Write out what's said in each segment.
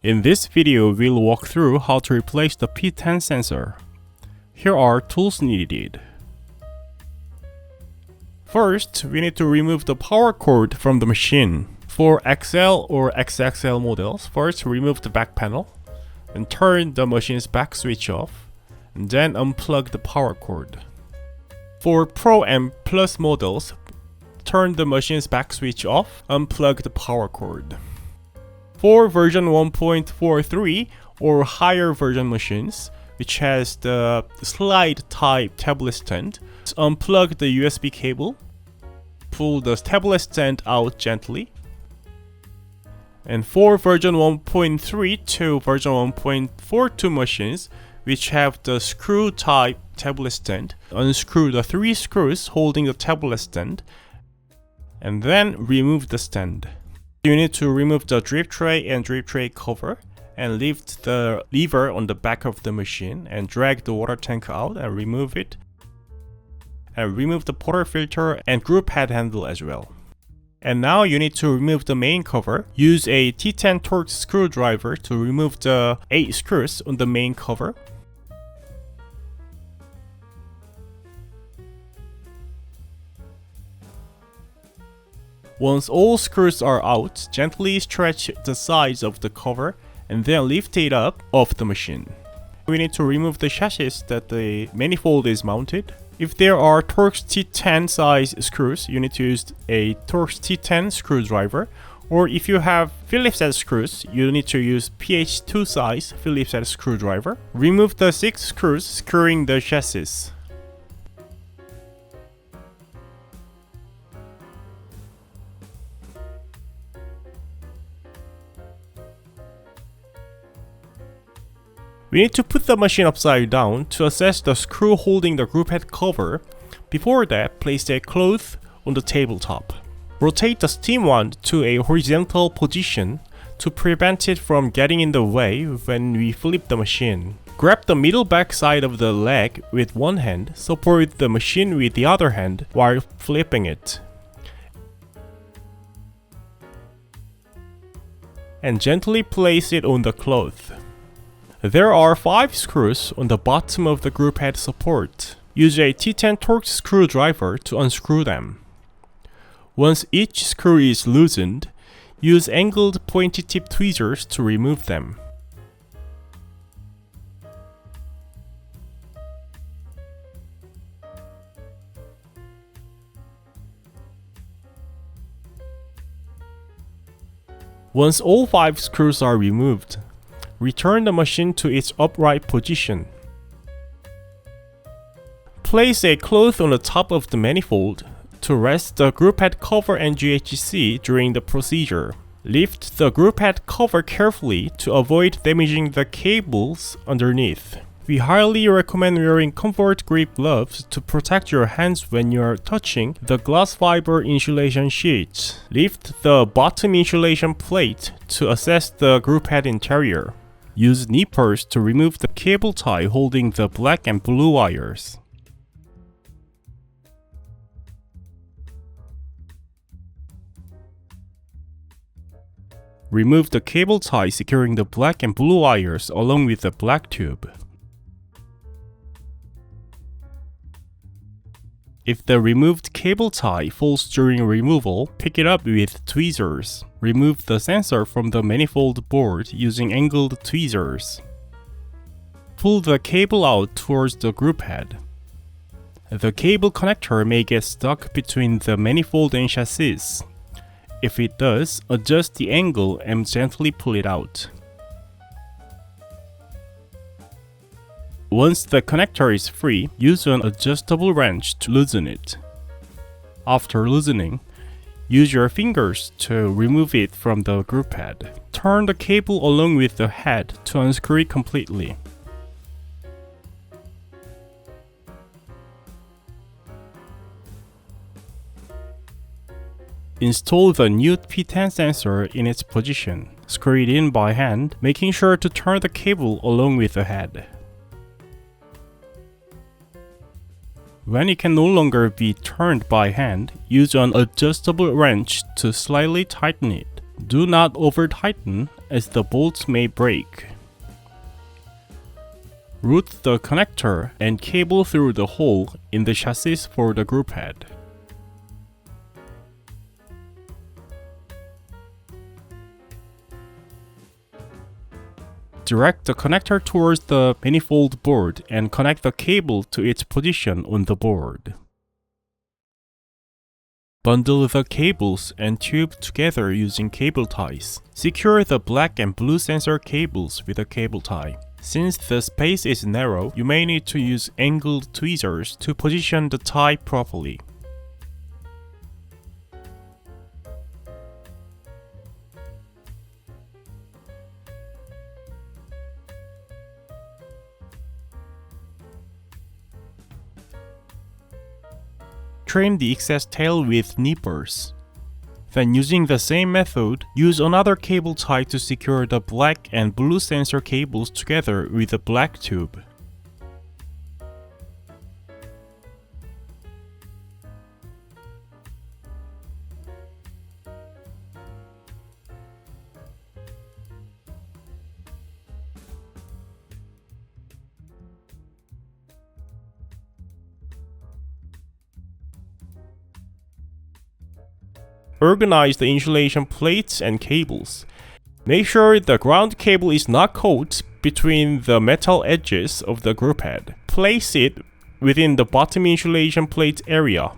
In this video, we'll walk through how to replace the P10 sensor. Here are tools needed. First, we need to remove the power cord from the machine. For XL or XXL models, first remove the back panel, and turn the machine's back switch off, and then unplug the power cord. For Pro and Plus models, turn the machine's back switch off, unplug the power cord. For version 1.43 or higher version machines, which has the slide type tablet stand, unplug the USB cable, pull the tablet stand out gently. And for version 1.3 to version 1.42 machines, which have the screw type tablet stand, unscrew the 3 screws holding the tablet stand, and then remove the stand. You need to remove the drip tray and drip tray cover and lift the lever on the back of the machine and drag the water tank out and remove it. And remove the portafilter and group head handle as well. And now you need to remove the main cover. Use a T10 torque screwdriver to remove the 8 screws on the main cover. Once all screws are out, gently stretch the sides of the cover and then lift it up off the machine. We need to remove the chassis that the manifold is mounted. If there are Torx T10 size screws, you need to use a Torx T10 screwdriver. Or if you have Phillips head screws, you need to use PH2 size Phillips head screwdriver. Remove the 6 screws securing the chassis. We need to put the machine upside down to assess the screw holding the group head cover. Before that, place a cloth on the tabletop. Rotate the steam wand to a horizontal position to prevent it from getting in the way when we flip the machine. Grab the middle back side of the leg with one hand, support the machine with the other hand while flipping it. And gently place it on the cloth. There are 5 screws on the bottom of the group head support. Use a T10 torque screwdriver to unscrew them. Once each screw is loosened, use angled pointy tip tweezers to remove them. Once all 5 screws are removed, return the machine to its upright position. Place a cloth on the top of the manifold to rest the group head cover and GHC during the procedure. Lift the group head cover carefully to avoid damaging the cables underneath. We highly recommend wearing comfort grip gloves to protect your hands when you are touching the glass fiber insulation sheets. Lift the bottom insulation plate to assess the group head interior. Use nippers to remove the cable tie holding the black and blue wires. Remove the cable tie securing the black and blue wires along with the black tube. If the removed cable tie falls during removal, pick it up with tweezers. Remove the sensor from the manifold board using angled tweezers. Pull the cable out towards the group head. The cable connector may get stuck between the manifold and chassis. If it does, adjust the angle and gently pull it out. Once the connector is free, use an adjustable wrench to loosen it. After loosening, use your fingers to remove it from the group head. Turn the cable along with the head to unscrew it completely. Install the new P10 sensor in its position. Screw it in by hand, making sure to turn the cable along with the head. When it can no longer be turned by hand, use an adjustable wrench to slightly tighten it. Do not over-tighten as the bolts may break. Route the connector and cable through the hole in the chassis for the group head. Direct the connector towards the manifold board and connect the cable to its position on the board. Bundle the cables and tube together using cable ties. Secure the black and blue sensor cables with a cable tie. Since the space is narrow, you may need to use angled tweezers to position the tie properly. Trim the excess tail with nippers. Then using the same method, use another cable tie to secure the black and blue sensor cables together with a black tube. Organize the insulation plates and cables. Make sure the ground cable is not caught between the metal edges of the group head. Place it within the bottom insulation plate area.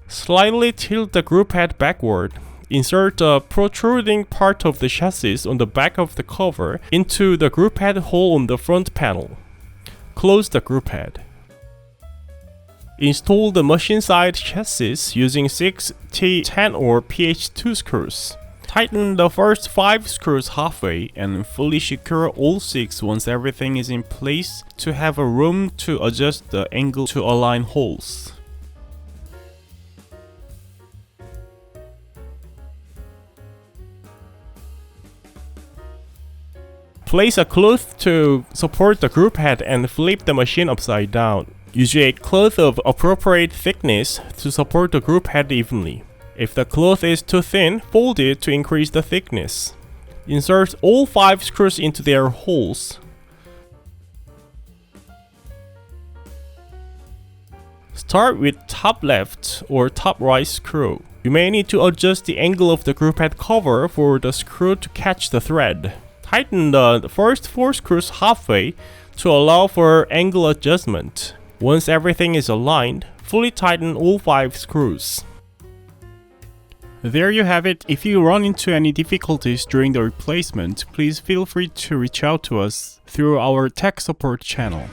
Slightly tilt the group head backward. Insert a protruding part of the chassis on the back of the cover into the group head hole on the front panel. Close the group head. Install the machine-side chassis using 6 T10 or PH2 screws. Tighten the first 5 screws halfway and fully secure all 6 once everything is in place to have a room to adjust the angle to align holes. Place a cloth to support the group head and flip the machine upside down. Use a cloth of appropriate thickness to support the group head evenly. If the cloth is too thin, fold it to increase the thickness. Insert all 5 screws into their holes. Start with top left or top right screw. You may need to adjust the angle of the group head cover for the screw to catch the thread. Tighten the first 4 screws halfway to allow for angle adjustment. Once everything is aligned, fully tighten all 5 screws. There you have it. If you run into any difficulties during the replacement, please feel free to reach out to us through our tech support channel.